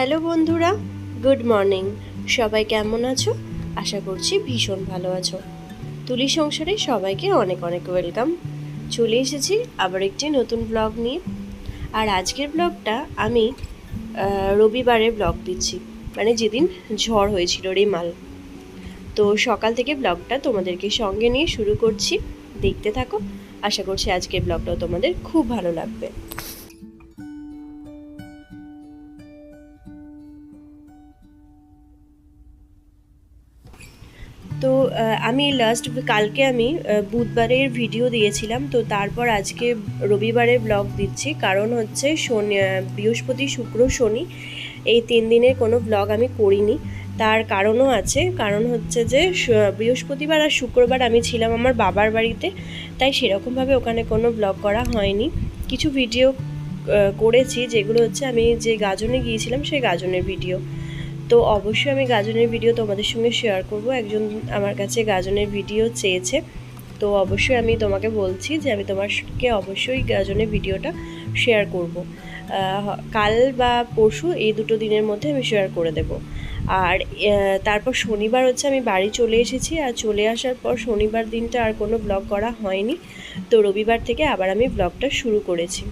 Hello বন্ধুরা, good morning. সবাই কেমন আছো? আশা করছি ভীষণ ভালো আছো। তুলি সংসারে সবাইকে অনেক অনেক ওয়েলকাম। চলে এসেছি আবার একটি নতুন ব্লগ নিয়ে। আর আজকের ব্লগটা আমি রবিবারের ব্লগ দিচ্ছি, মানে যেদিন ঝড় হয়েছিল রেমাল। তো সকাল থেকে ব্লগটা তোমাদেরকে সঙ্গে নিয়ে শুরু করছি, দেখতে থাকো। আশা করছি আজকের ব্লগটাও তোমাদের খুব ভালো লাগবে। তো আমি কালকে আমি বুধবারের ভিডিও দিয়েছিলাম, তো তারপর আজকে রবিবারের ব্লগ দিচ্ছি। কারণ হচ্ছে বৃহস্পতি শুক্র শনি এই 3 দিনের কোনো ব্লগ আমি করিনি। তার কারণও আছে, কারণ হচ্ছে যে বৃহস্পতিবার আর শুক্রবার আমি ছিলাম আমার বাবার বাড়িতে, তাই সেরকমভাবে ওখানে কোনো ব্লগ করা হয়নি। কিছু ভিডিও করেছি, যেগুলো হচ্ছে আমি যে গাজনে গিয়েছিলাম সেই গাজনের ভিডিও। তো অবশ্যই আমি গাজনের ভিডিও তোমাদের সঙ্গে শেয়ার করব। একজন আমার কাছে গাজনের ভিডিও চেয়েছে, তো অবশ্যই আমি তোমাকে বলছি যে আমি তোমাকে অবশ্যই গাজনের ভিডিওটা শেয়ার করব। কাল বা পরশু এই দুটো দিনের মধ্যে আমি শেয়ার করে দেব। আর তারপর শনিবার হচ্ছে আমি বাড়ি চলে এসেছি, আর চলে আসার পর শনিবার দিনটা আর কোনো ব্লগ করা হয়নি। তো রবিবার থেকে আবার আমি ব্লগটা শুরু করেছি।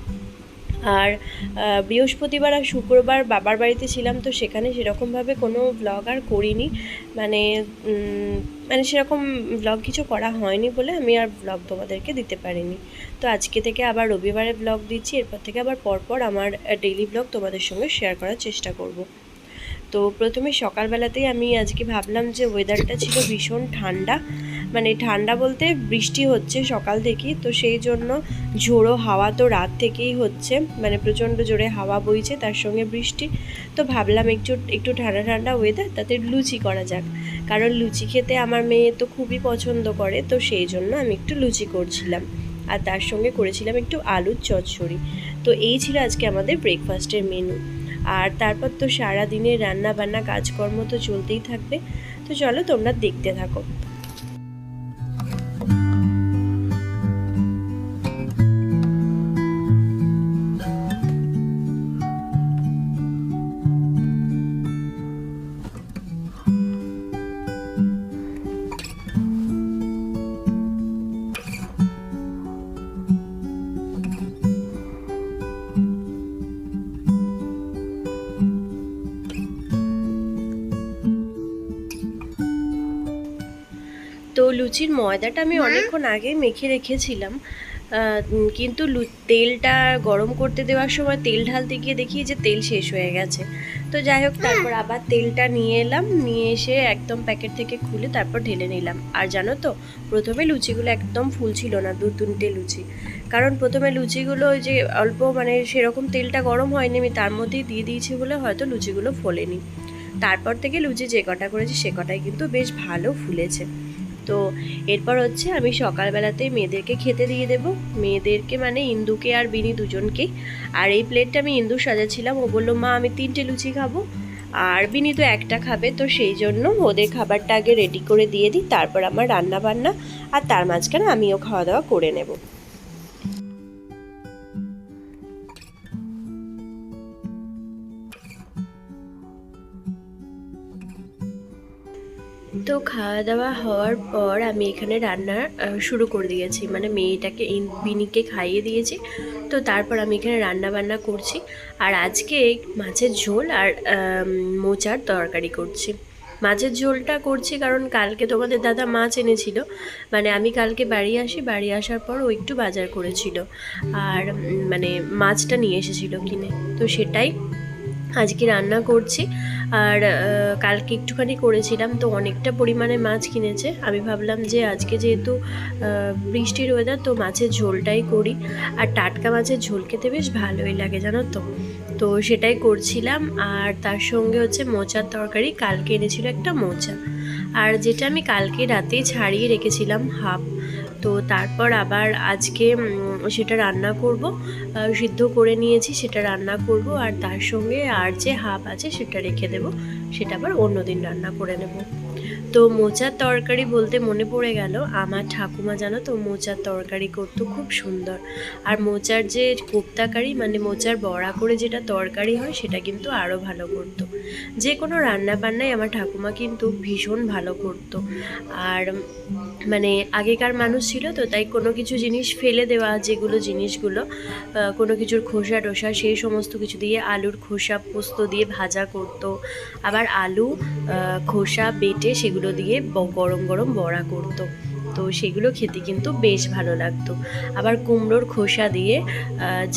আর বৃহস্পতিবার আর শুক্রবার বাবার বাড়িতে ছিলাম, তো সেখানে সেরকমভাবে কোনো ব্লগ আর করিনি। মানে মানে সেরকম ব্লগ কিছু করা হয়নি বলে আমি আর ব্লগ তোমাদেরকে দিতে পারিনি। তো আজকে থেকে আবার রবিবারে ব্লগ দিচ্ছি, এরপর থেকে আবার পরপর আমার ডেইলি ব্লগ তোমাদের সঙ্গে শেয়ার করার চেষ্টা করব। তো প্রথমে সকালবেলাতেই আমি আজকে ভাবলাম যে ওয়েদারটা ছিল ভীষণ ঠান্ডা, মানে ঠান্ডা বলতে বৃষ্টি হচ্ছে সকাল থেকেই, তো সেই জন্য ঝোড়ো হাওয়া তো রাত থেকেই হচ্ছে, মানে প্রচণ্ড জোরে হাওয়া বইছে, তার সঙ্গে বৃষ্টি। তো ভাবলাম একটু ঠান্ডা ঠান্ডা ওয়েদার, তাতে লুচি করা যাক। কারণ লুচি খেতে আমার মেয়ে তো খুবই পছন্দ করে, তো সেই জন্য আমি একটু লুচি করছিলাম। আর তার সঙ্গে করেছিলাম একটু আলুর চচ্চড়ি। তো এই ছিল আজকে আমাদের ব্রেকফাস্টের মেনু। আর তারপর তো সারা দিনের রান্না বান্না কাজকর্ম তো চলতেই থাকবে। তো চলো তোমরা দেখতে থাকো। তো লুচির ময়দাটা আমি অনেকক্ষণ আগে মেখে রেখেছিলাম, কিন্তু তেলটা গরম করতে দেওয়ার সময় তেল ঢালতে গিয়ে দেখি যে তেল শেষ হয়ে গেছে। তো যাই হোক, তারপর আবার তেলটা নিয়ে এলাম, নিয়ে এসে একদম প্যাকেট থেকে খুলে তারপর ঢেলে নিলাম। আর জানো তো, প্রথমে লুচিগুলো একদম ফুলছিল না, 2-3টে লুচি। কারণ প্রথমে লুচিগুলো ওই যে অল্প, মানে সেরকম তেলটা গরম হয়নি, আমি তার মধ্যেই দিয়ে দিয়েছি বলে হয়তো লুচিগুলো ফোলেনি। তারপর থেকে লুচি যে কটা করেছি সে কটাই কিন্তু বেশ ভালো ফুলেছে। তো এরপর হচ্ছে আমি সকালবেলাতেই মেয়েদেরকে খেতে দিয়ে দেব, মেয়েদেরকে মানে ইন্দুকে আর বিনি দুজনকেই। আর এই প্লেটটা আমি ইন্দুর সাজাচ্ছিলাম, ও বললো মা আমি 3টে লুচি খাবো, আর বিনি তো একটা খাবে, তো সেই জন্য ওদের খাবারটা আগে রেডি করে দিয়ে দিই, তারপর আমার রান্না বান্না, আর তার মাঝখানে আমিও খাওয়া দাওয়া করে নেব। তো খাওয়া দাওয়া হওয়ার পর আমি এখানে রান্না শুরু করে দিয়েছি, মানে মেয়েটাকে বিনিকে খাইয়ে দিয়েছি। তো তারপর আমি এখানে রান্না বান্না করছি। আর আজকে মাছের ঝোল আর মোচার তরকারি করছি। মাছের ঝোলটা করছি কারণ কালকে তোমাদের দাদা মাছ এনেছিল, মানে আমি কালকে বাড়ি আসি, বাড়ি আসার পর ও একটু বাজার করেছিল, আর মানে মাছটা নিয়ে এসেছিল কিনে, তো সেটাই আজকে রান্না করছি। আর কালকে একটুখানি করেছিলাম, তো অনেকটা পরিমাণে মাছ কিনেছে। আমি ভাবলাম যে আজকে যেহেতু বৃষ্টির ওয়েদার, তো মাছের ঝোলটাই করি। আর টাটকা মাছের ঝোল খেতে বেশ ভালোই লাগে জানো তো। তো সেটাই করছিলাম। আর তার সঙ্গে হচ্ছে মোচার তরকারি, কালকে এনেছিল একটা মোচা, আর যেটা আমি কালকে রাতেই ছাড়িয়ে রেখেছিলাম হাফ। তো তারপর আবার আজকে সেটা রান্না করব, সিদ্ধ করে নিয়েছি, সেটা রান্না করব। আর তার সঙ্গে আর যে হাফ আছে সেটা রেখে দেব, সেটা আবার অন্য দিন রান্না করে নেব। তো মোচার তরকারি বলতে মনে পড়ে গেল, আমার ঠাকুমা জানো তো মোচার তরকারি করতো খুব সুন্দর। আর মোচার যে কোপ্তাকারি মানে মোচার বড়া করে যেটা তরকারি হয় সেটা কিন্তু আরও ভালো করতো। যে কোনো রান্না বান্নায় আমার ঠাকুমা কিন্তু ভীষণ ভালো করতো। আর মানে আগেকার মানুষ ছিল তো, তাই কোনো কিছু জিনিস ফেলে দেওয়া, যেগুলো জিনিসগুলো কোনো কিছুর খোসা টোসা সেই সমস্ত কিছু দিয়ে আলুর খোসা পোস্ত দিয়ে ভাজা করতো। আবার আলু খোসা বেটে সেগুলো দিয়ে গরম গরম বড়া করতো। তো সেগুলো খেতে কিন্তু বেশ ভালো লাগতো। আবার কুমড়োর খোসা দিয়ে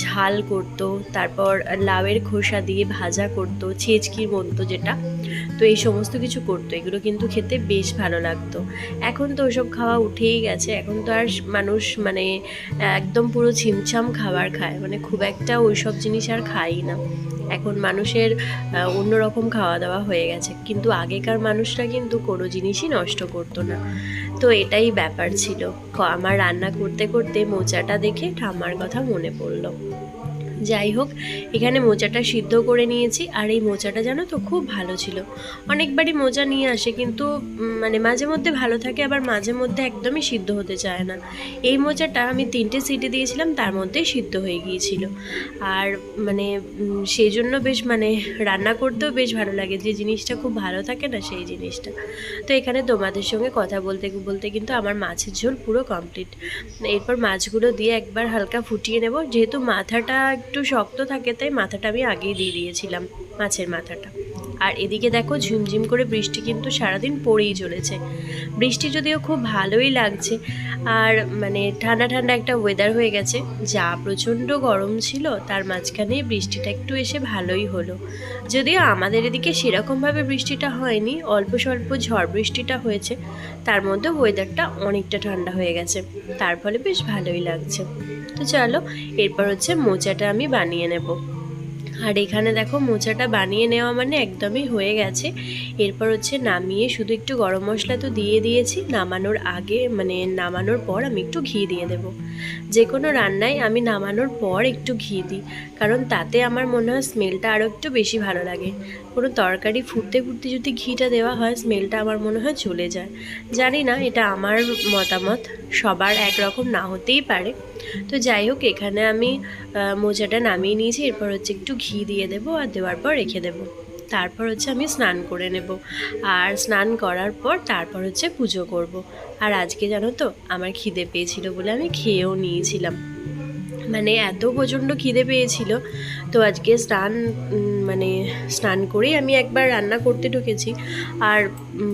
ঝাল করতো, তারপর লাউয়ের খোসা দিয়ে ভাজা করতো, ছেচকির মতো যেটা। তো এই সমস্ত কিছু করতো, এগুলো কিন্তু খেতে বেশ ভালো লাগতো। এখন তো ওসব খাওয়া উঠেই গেছে, এখন তো আর মানুষ মানে একদম পুরো ছিমছাম খাবার খায়, মানে খুব একটা ওইসব জিনিস আর খাই না। এখন মানুষের অন্যরকম খাওয়া দাওয়া হয়ে গেছে, কিন্তু আগেকার মানুষরা কিন্তু কোনো জিনিসই নষ্ট করতো না। তো এটাই ব্যাপার ছিল। আমার রান্না করতে করতে মোচাটা দেখে ঠাম্মার কথা মনে পড়লো। যাই হোক, এখানে মোচাটা সিদ্ধ করে নিয়েছি। আর এই মোচাটা জানো তো খুব ভালো ছিল। অনেকবারই মোচা নিয়ে আসে, কিন্তু মানে মাঝে মধ্যে ভালো থাকে, আবার মাঝে মধ্যে একদমই সিদ্ধ হতে চায় না। এই মোচাটা আমি 3টে সিটি দিয়েছিলাম, তার মধ্যেই সিদ্ধ হয়ে গিয়েছিল। আর মানে সেই জন্য বেশ মানে রান্না করতেও বেশ ভালো লাগে, যে জিনিসটা খুব ভালো থাকে না সেই জিনিসটা। তো এখানে তোমাদের সঙ্গে কথা বলতে বলতে কিন্তু আমার মাছের ঝোল পুরো কমপ্লিট। এরপর মাছগুলো দিয়ে একবার হালকা ফুটিয়ে নেব। যেহেতু মাথাটা একটু শক্ত থাকে, তাই মাথাটা আমি আগেই দিয়ে দিয়েছিলাম, মাছের মাথাটা। আর এদিকে দেখো ঝিমঝিম করে বৃষ্টি কিন্তু সারাদিন পড়েই চলেছে। বৃষ্টি যদিও খুব ভালোই লাগছে, আর মানে ঠান্ডা ঠান্ডা একটা ওয়েদার হয়ে গেছে। যা প্রচণ্ড গরম ছিল, তার মাঝখানে বৃষ্টিটা একটু এসে ভালোই হলো। যদিও আমাদের এদিকে সেরকমভাবে বৃষ্টিটা হয়নি, অল্প স্বল্প ঝড় বৃষ্টিটা হয়েছে, তার মধ্যে ওয়েদারটা অনেকটা ঠান্ডা হয়ে গেছে, তার ফলে বেশ ভালোই লাগছে। তো চলো, এরপর হচ্ছে মোচাটা আমি বানিয়ে নেব। আর এখানে দেখো মোচাটা বানিয়ে নেওয়া মানে একদমই হয়ে গেছে। এরপর হচ্ছে নামিয়ে শুধু একটু গরম মশলা তো দিয়ে দিয়েছি, নামানোর আগে মানে নামানোর পর আমি একটু ঘি দিয়ে দেব। যে কোনো রান্নায় আমি নামানোর পর একটু ঘি দিই, কারণ তাতে আমার মনে হয় স্মেলটা আরও একটু বেশি ভালো লাগে। কোনো তরকারি ফুটতে ফুটতে যদি ঘিটা দেওয়া হয়, স্মেলটা আমার মনে হয় চলে যায়। জানি না, এটা আমার মতামত, সবার একরকম না হতেই পারে। তো যাই হোক, এখানে আমি মোচাটা নামিয়ে নিয়েছি। এরপর হচ্ছে একটু ঘি দিয়ে দেবো, আর দেওয়ার পর রেখে দেবো। তারপর হচ্ছে আমি স্নান করে নেব, আর স্নান করার পর তারপর হচ্ছে পুজো করব। আর আজকে জানো তো আমার খিদে পেয়েছিল বলে আমি খেয়েও নিয়েছিলাম, মানে এত প্রচণ্ড খিদে পেয়েছিল। তো আজকে মানে স্নান করেই আমি একবার রান্না করতে ঢুকেছি। আর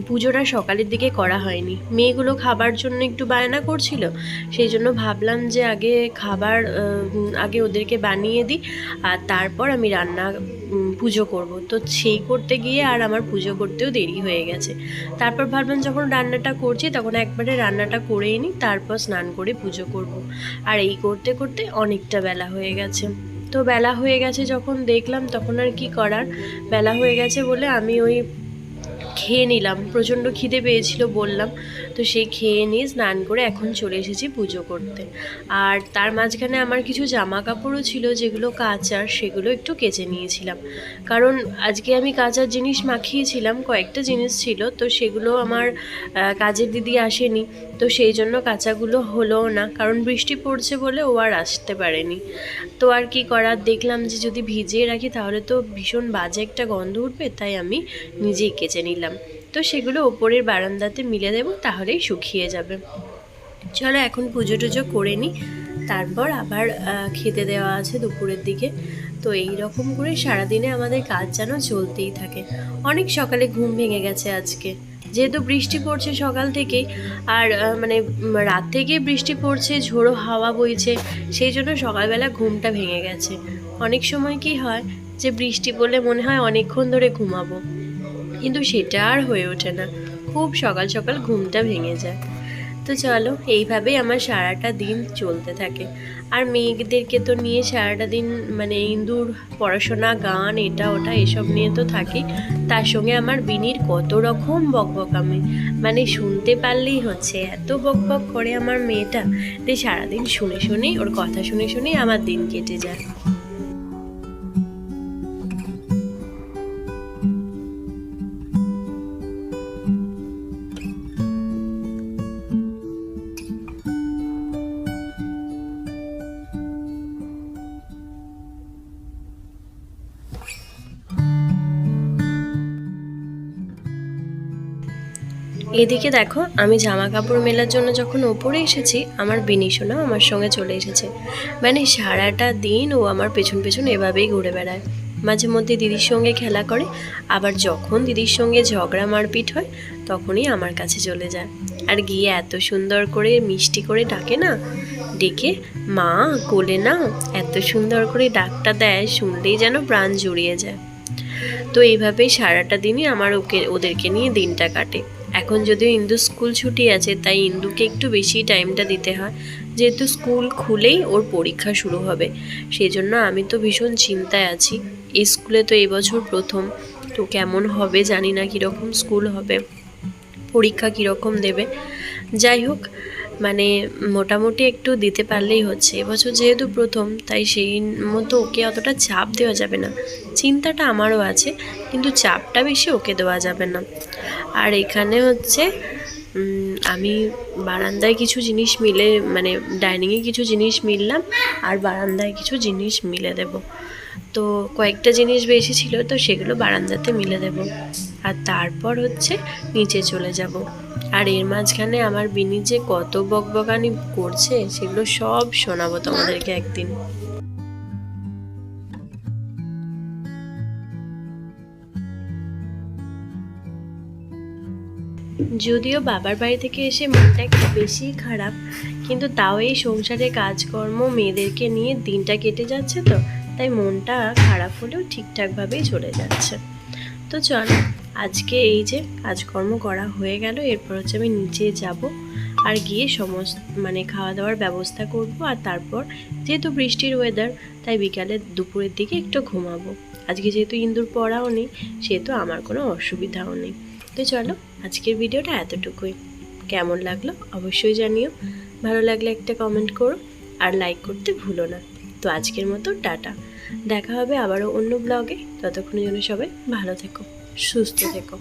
পুজোটা সকালের দিকে করা হয়নি, মেয়েগুলো খাবার জন্য একটু বায়না করছিল, সেই জন্য ভাবলাম যে আগে ওদেরকে বানিয়ে দিই, আর তারপর আমি পুজো করব। তো সেই করতে গিয়ে আর আমার পুজো করতেও দেরি হয়ে গেছে। তারপর ভাবলাম যখন রান্নাটা করছি তখন একবারে রান্নাটা করেই নিই, তারপর স্নান করে পুজো করব। আর এই করতে করতে অনেকটা বেলা হয়ে গেছে। তো বেলা হয়ে গেছে যখন দেখলাম, তখন আর কি করার, বেলা হয়ে গেছে বলে আমি ওই খেয়ে নিলাম। প্রচণ্ড খিদে পেয়েছিল বললাম, তো সেই খেয়ে নিয়ে স্নান করে এখন চলে এসেছি পুজো করতে। আর তার মাঝখানে আমার কিছু জামা কাপড়ও ছিল যেগুলো কাচার, সেগুলো একটু কেচে নিয়েছিলাম। কারণ আজকে আমি কাচার জিনিস মাখিয়েছিলাম, কয়েকটা জিনিস ছিল, তো সেগুলো আমার কাজের দিদি আসেনি, তো সেই জন্য কাচাগুলো হলো না, কারণ বৃষ্টি পড়ছে বলে ও আর আসতে পারেনি। তো আর কি করার, দেখলাম যে যদি ভিজিয়ে রাখি তাহলে তো ভীষণ বাজে একটা গন্ধ উঠবে, তাই আমি নিজেই কেচে নিলাম। তো সেগুলো ওপরের বারান্দাতে মিলে দেবো, তাহলেই শুকিয়ে যাবে। চলো এখন পুজো টুজো করে নিই, তারপর আবার খেতে দেওয়া আছে দুপুরের দিকে। তো এই রকম করে সারাদিনে আমাদের কাজ যেন চলতেই থাকে। অনেক সকালে ঘুম ভেঙে গেছে আজকে, যেহেতু বৃষ্টি পড়ছে সকাল থেকেই, আর মানে রাত থেকেই বৃষ্টি পড়ছে, ঝোড়ো হাওয়া বইছে, সেই জন্য সকালবেলা ঘুমটা ভেঙে গেছে। অনেক সময় কি হয় যে বৃষ্টি পড়লে মনে হয় অনেকক্ষণ ধরে ঘুমাবো, কিন্তু সেটা আর হয়ে ওঠে না, খুব সকাল সকাল ঘুমটা ভেঙে যায়। তো চলো, এইভাবেই আমার সারাটা দিন চলতে থাকে। আর মেয়েদেরকে তো নিয়ে সারাটা দিন মানে ইন্দুর পড়াশোনা, গান, এটা ওটা এসব নিয়ে তো থাকি। তার সঙ্গে আমার বিনির কত রকম বকবকামি, মানে শুনতে পারলেই হচ্ছে, এত বকবক করে আমার মেয়েটা, যে সারাদিন শুনে শুনেই, ওর কথা শুনে শুনেই আমার দিন কেটে যায়। এদিকে দেখো, আমি জামা কাপড় মেলার জন্য যখন ওপরে এসেছি, আমার বিনিশোনা আমার সঙ্গে চলে এসেছে। মানে সারাটা দিন ও আমার পেছন পেছন এভাবেই ঘুরে বেড়ায়। মাঝে মধ্যে দিদির সঙ্গে খেলা করে, আবার যখন দিদির সঙ্গে ঝগড়া মারপিট হয় তখনই আমার কাছে চলে যায়। আর গিয়ে এত সুন্দর করে মিষ্টি করে ডাকে না, ডেকে মা কোলে নাও, এত সুন্দর করে ডাকটা দেয়, শুনলেই যেন প্রাণ জুড়িয়ে যায়। তো এইভাবেই সারাটা দিনই আমার ওদেরকে নিয়ে দিনটা কাটে। এখন যদিও ইন্দুর স্কুল ছুটি আছে, তাই ইন্দুকে একটু বেশি টাইমটা দিতে হয়, যেহেতু স্কুল খুলেই ওর পরীক্ষা শুরু হবে। সেই জন্য আমি তো ভীষণ চিন্তায় আছি। এই স্কুলে তো এই বছর প্রথম, তো কেমন হবে জানি না, কীরকম স্কুল হবে, পরীক্ষা কীরকম দেবে। যাই হোক, মানে মোটামুটি একটু দিতে পারলেই হচ্ছে। এবছর যেহেতু প্রথম, তাই সেই মতো ওকে অতটা চাপ দেওয়া যাবে না। চিন্তাটা আমারও আছে, কিন্তু চাপটা বেশি ওকে দেওয়া যাবে না। আর এখানে হচ্ছে আমি বারান্দায় কিছু জিনিস মিলে, মানে ডাইনিংয়ে কিছু জিনিস মিললাম, আর বারান্দায় কিছু জিনিস মিলে দেব। তো কয়েকটা জিনিস বেশি ছিল, তো সেগুলো বারান্দাতে মিলে দেব, আর তারপর হচ্ছে নিচে চলে যাব। আর এর মাঝখানে আমার বিনি যে কত বকবকানি করছে, সেগুলো সব শোনাবো তোমাদেরকে একদিন। যদিও বাবার বাড়ি থেকে এসে মনটা একটু বেশি খারাপ, কিন্তু তাও এই সংসারে কাজকর্ম মেয়েদেরকে নিয়ে দিনটা কেটে যাচ্ছে, তো তাই মনটা খারাপ হলেও ঠিকঠাকভাবেই চলে যাচ্ছে। তো চল, আজকে এই যে কাজকর্ম করা হয়ে গেল, এরপর হচ্ছে আমি নিচে যাব, আর গিয়ে সমস্ত মানে খাওয়া দাওয়ার ব্যবস্থা করব। আর তারপর যেহেতু বৃষ্টির ওয়েদার, তাই বিকালে দুপুরের দিকে একটু ঘুমাবো। আজকে যেহেতু ইন্দুর পড়াও নেই, সেহেতু আমার কোনো অসুবিধাও নেই। তো চলো, আজকের ভিডিওটা এতটুকুই। কেমন লাগলো অবশ্যই জানিও, ভালো লাগলে একটা কমেন্ট করো, আর লাইক করতে ভুলো না। তো আজকের মতো টাটা, দেখা হবে আবারও অন্য ব্লগে। ততক্ষণের জন্য সবাই ভালো থেকো, সুস্থ থেকো।